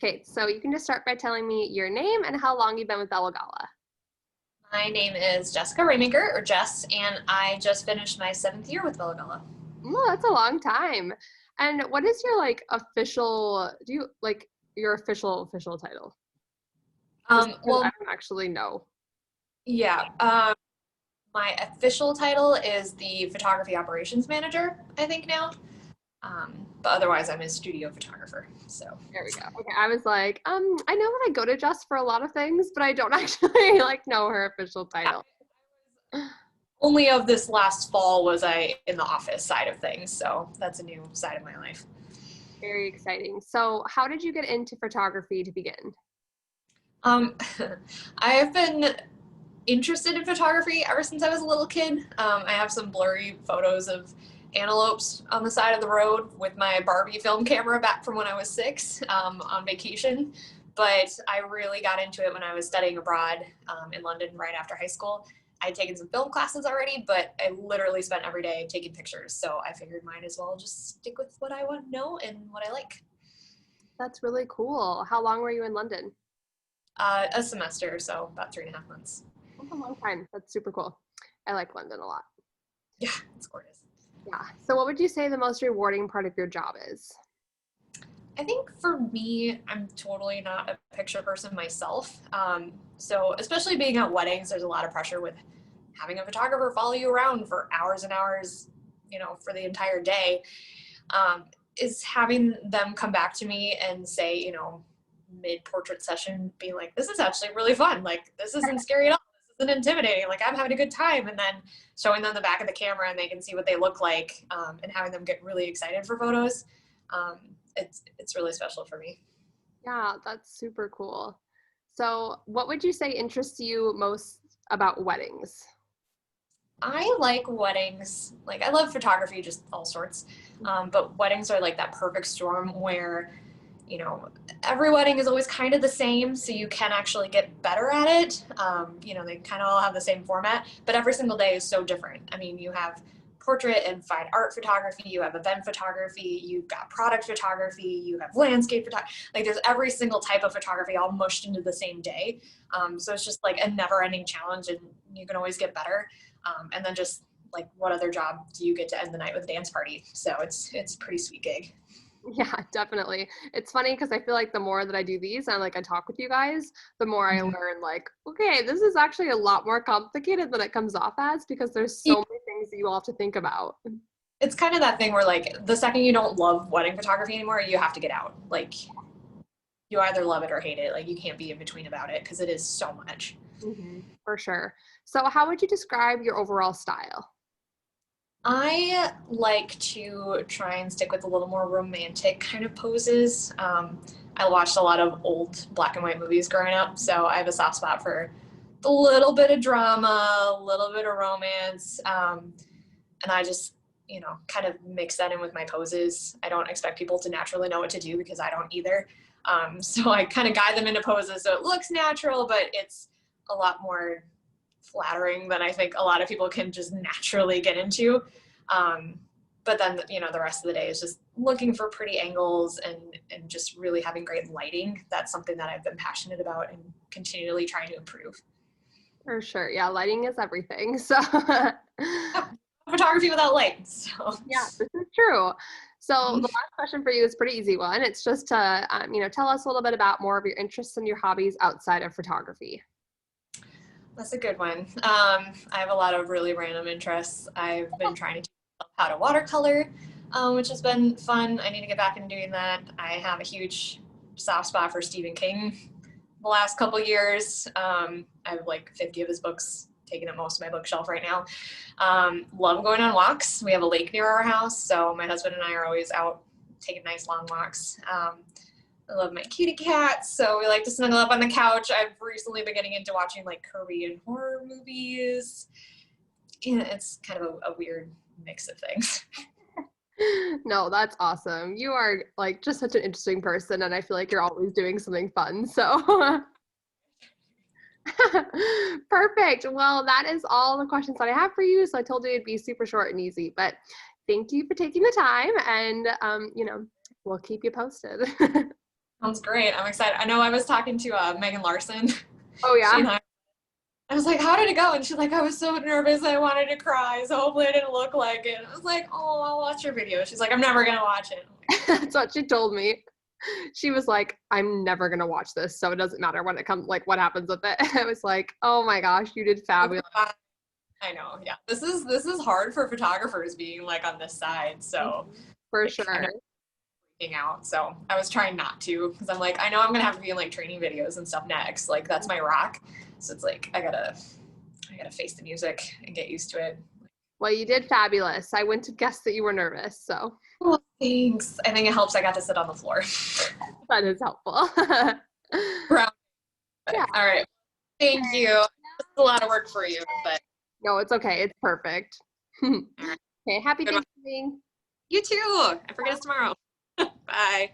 Okay, so you can just start by telling me your name and how long you've been with Bellagala. My name is Jessica Raymaker, or Jess, and I just finished my 7th year with Bellagala. Oh, that's a long time. And what is your official, do you like your official title? Just because I Well, don't actually know. yeah, my official title is the photography operations manager, I think now. But otherwise, I'm a studio photographer. So There we go. Okay, I was like, I know that I go to Just for a lot of things, but I don't actually know her official yeah, title. only of this last fall was I in the office side of things. So that's a new side of my life. Very exciting. So, how did you get into photography to begin? Um, I have been interested in photography ever since I was a little kid. I have some blurry photos of antelopes on the side of the road with my Barbie film camera back from when I was 6 on vacation. But I really got into it when I was studying abroad in London right after high school. I'd taken some film classes already, but I literally spent every day taking pictures. So I figured might as well just stick with what I want to know and what I like. That's really cool. How long were you in London? A semester, so about 3.5 months. That's a long time. That's super cool. I like London a lot. Yeah, it's gorgeous. Yeah. So, what would you say the most rewarding part of your job is? I think for me, I'm totally not a picture person myself. So especially being at weddings, there's a lot of pressure with having a photographer follow you around for hours and hours, for the entire day. Is having them come back to me and say, mid portrait session, being like, this is actually really fun. Like, this isn't scary at all. This isn't intimidating. Like, I'm having a good time. And then showing them the back of the camera and they can see what they look like, and having them get really excited for photos. Um, it's really special for me. Yeah, that's super cool. So, what would you say interests you most about weddings? I like weddings. Like, I love photography, just all sorts. But weddings are like that perfect storm where, you know, every wedding is always kind of the same, so you can actually get better at it. They kind of all have the same format, but every single day is so different. I mean, you have portrait and fine art photography, you have event photography, you've got product photography, you have landscape photography. Like, there's every single type of photography all mushed into the same day. So it's just like a never-ending challenge, and you can always get better. And then just like, what other job do you get to end the night with a dance party? So it's a pretty sweet gig. Yeah, definitely. It's funny because I feel like the more that I do these and I talk with you guys, the more I Mhm. learn okay, this is actually a lot more complicated than it comes off as because there's so many things that you all have to think about. It's kind of that thing where, like, the second you don't love wedding photography anymore, you have to get out. Like, you either love it or hate it. Like, you can't be in between about it because it is so much. For sure. So, how would you describe your overall style? I like to try and stick with a little more romantic kind of poses. I watched a lot of old black and white movies growing up, so I have a soft spot for a little bit of drama, a little bit of romance, and I just, kind of mix that in with my poses. I don't expect people to naturally know what to do because I don't either. So I kind of guide them into poses so it looks natural, but it's a lot more flattering than I think a lot of people can just naturally get into. Um, but then, the rest of the day is just looking for pretty angles and just really having great lighting. That's something that I've been passionate about and continually trying to improve. For sure. Yeah, lighting is everything. So, Yeah, photography without light. So, yeah, this is true. So, the mhm. last question for you is a pretty easy one. It's just to, tell us a little bit about more of your interests and your hobbies outside of photography. That's a good one. I have a lot of really random interests. I've been trying to teach myself how to watercolor, which has been fun. I need to get back into doing that. I have a huge soft spot for Stephen King the last couple years. I have like 50 of his books taken up most of my bookshelf right now. Love going on walks. We have a lake near our house, so my husband and I are always out taking nice long walks. I love my kitty cats, so we like to snuggle up on the couch. I've recently been getting into watching like Korean horror movies. Yeah, it's kind of a weird mix of things. No, that's awesome. You are just such an interesting person, and I feel like you're always doing something fun. So, perfect. Well, that is all the questions that I have for you. So I told you it'd be super short and easy, but thank you for taking the time, and we'll keep you posted. Sounds great. I'm excited. I know I was talking to Megan Larson. Oh She yeah. and I was like, how did it go? And she's like, I was so nervous. I wanted to cry. So hopefully I didn't look like it. I was like, oh, I'll watch your video. She's like, I'm never going to watch it. That's what she told me. She was like, I'm never gonna watch this, so it doesn't matter when it comes, like what happens with it. I was like, oh my gosh, you did fabulous. I know. Yeah. This is hard for photographers being like on this side. So For like, sure. freaking out. So I was trying not to because I'm like, I know I'm going to have to be in like training videos and stuff next. Like that's my rock. So it's like, I gotta face the music and get used to it. Well, you did fabulous. I wouldn't have guessed that you were nervous, so Oh, thanks. I think it helps I got to sit on the floor. that is helpful. Proud. Yeah. All right. Thank you. It's a lot of work for you, but No, it's okay. It's perfect. right. Okay, happy Good one. Thanksgiving. You too. I forget it's tomorrow. Bye.